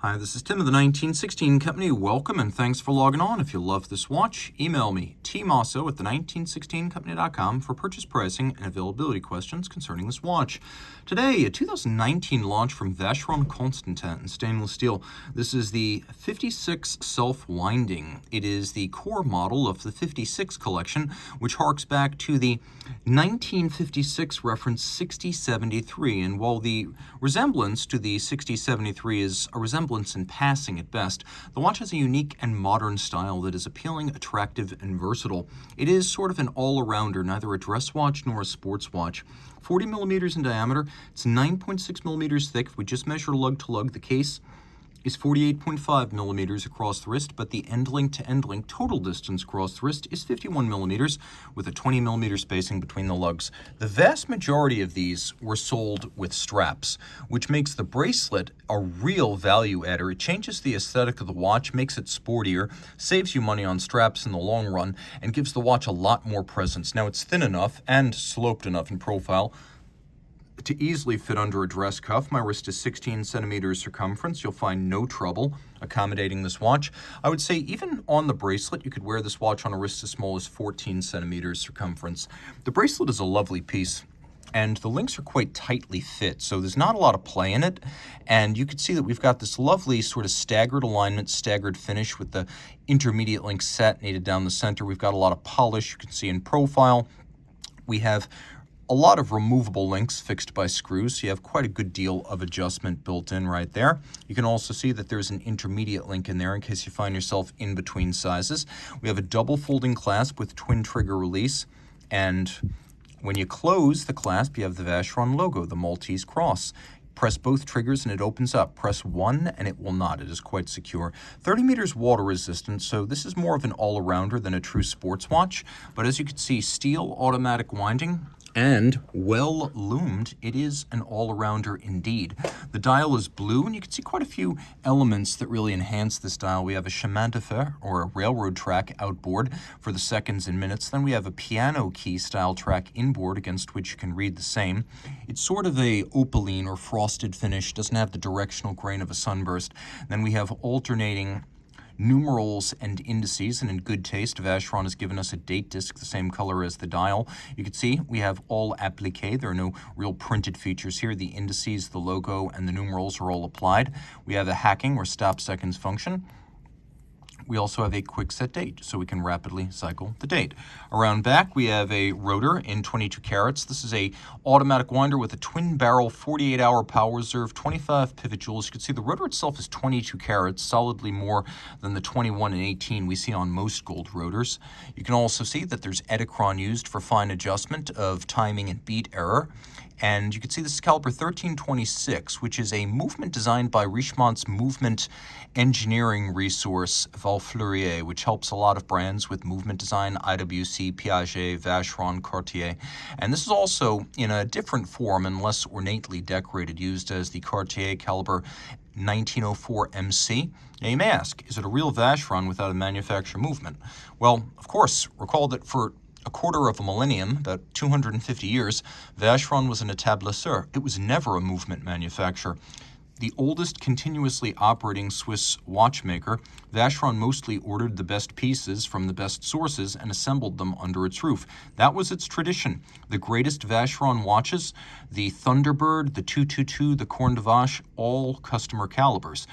Hi, this is Tim of the 1916 Company. Welcome and thanks for logging on. If you love this watch, email me, tmosso at the1916company.com for purchase pricing and availability questions concerning this watch. Today, a 2019 launch from Vacheron Constantin in stainless steel. This is the Fiftysix self-winding. It is the core model of the Fiftysix collection, which harks back to the 1956 reference 6073. And while the resemblance to the 6073 is a resemblance in passing at best, the watch has a unique and modern style that is appealing, attractive, and versatile. It is sort of an all-arounder, neither a dress watch nor a sports watch. 40 millimeters in diameter, it's 9.6 millimeters thick. If we just measure lug to lug, the case is 48.5 millimeters across the wrist, but the end link to end link total distance across the wrist is 51 millimeters with a 20 millimeter spacing between the lugs. The vast majority of these were sold with straps, which makes the bracelet a real value adder. It changes the aesthetic of the watch, makes it sportier, saves you money on straps in the long run, and gives the watch a lot more presence. Now, it's thin enough and sloped enough in profile to easily fit under a dress cuff. My wrist is 16 centimeters circumference. You'll find no trouble accommodating this watch. I would say even on the bracelet, you could wear this watch on a wrist as small as 14 centimeters circumference. The bracelet is a lovely piece, and the links are quite tightly fit, so there's not a lot of play in it. And you can see that we've got this lovely sort of staggered alignment, staggered finish with the intermediate link satinated down the center. We've got a lot of polish you can see in profile. We have a lot of removable links fixed by screws, so you have quite a good deal of adjustment built in right there. You can also see that there's an intermediate link in there in case you find yourself in between sizes. We have a double folding clasp with twin trigger release, and when you close the clasp, you have the Vacheron logo, the Maltese cross. Press both triggers and it opens up. Press one and it will not. It is quite secure. 30 meters water resistant, so this is more of an all-arounder than a true sports watch. But as you can see, steel automatic winding, and well loomed, it is an all-arounder indeed. The dial is blue, and you can see quite a few elements that really enhance this dial. We have a chemin de fer, or a railroad track, outboard for the seconds and minutes. Then we have a piano key style track inboard against which you can read the same. It's sort of a opaline or frosted finish, doesn't have the directional grain of a sunburst. Then we have alternating numerals and indices, and in good taste, Vacheron has given us a date disc the same color as the dial. You can see we have all appliqué. There are no real printed features here. The indices, the logo, and the numerals are all applied. We have a hacking or stop seconds function. We also have a quick set date, so we can rapidly cycle the date. Around back, we have a rotor in 22 carats. This is a automatic winder with a twin barrel 48-hour power reserve, 25 pivot joules. You can see the rotor itself is 22 carats, solidly more than the 21 and 18 we see on most gold rotors. You can also see that there's Edicron used for fine adjustment of timing and beat error. And you can see this is caliber 1326, which is a movement designed by Richemont's movement engineering resource, Valfleurier, which helps a lot of brands with movement design, IWC, Piaget, Vacheron, Cartier. And this is also in a different form and less ornately decorated, used as the Cartier caliber 1904 MC. Now you may ask, is it a real Vacheron without a manufacturer movement? Well, of course, recall that for a quarter of a millennium, about 250 years, Vacheron was an établisseur. It was never a movement manufacturer. The oldest continuously operating Swiss watchmaker, Vacheron mostly ordered the best pieces from the best sources and assembled them under its roof. That was its tradition. The greatest Vacheron watches, the Thunderbird, the 222, the Corne de Vache, all customer calibers.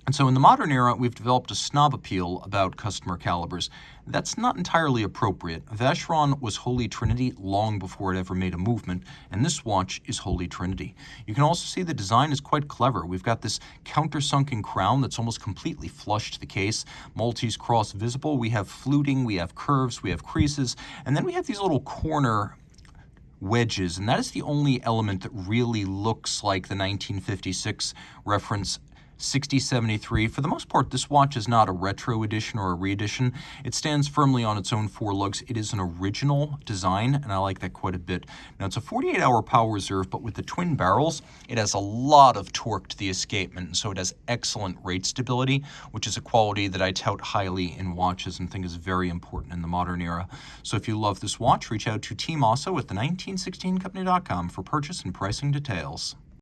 And so in the modern era, we've developed a snob appeal about customer calibers. That's not entirely appropriate. Vacheron was Holy Trinity long before it ever made a movement, and this watch is Holy Trinity. You can also see the design is quite clever. We've got this countersunken crown that's almost completely flush to the case, Maltese cross visible. We have fluting, we have curves, we have creases, and then we have these little corner wedges, and that is the only element that really looks like the 1956 reference 6073. For the most part, this watch is not a retro edition or a re-edition. It stands firmly on its own four lugs. It is an original design, and I like that quite a bit. Now, it's a 48-hour power reserve, but with the twin barrels, it has a lot of torque to the escapement, and so it has excellent rate stability, which is a quality that I tout highly in watches and think is very important in the modern era. So if you love this watch, reach out to Team Mosso at the1916company.com for purchase and pricing details.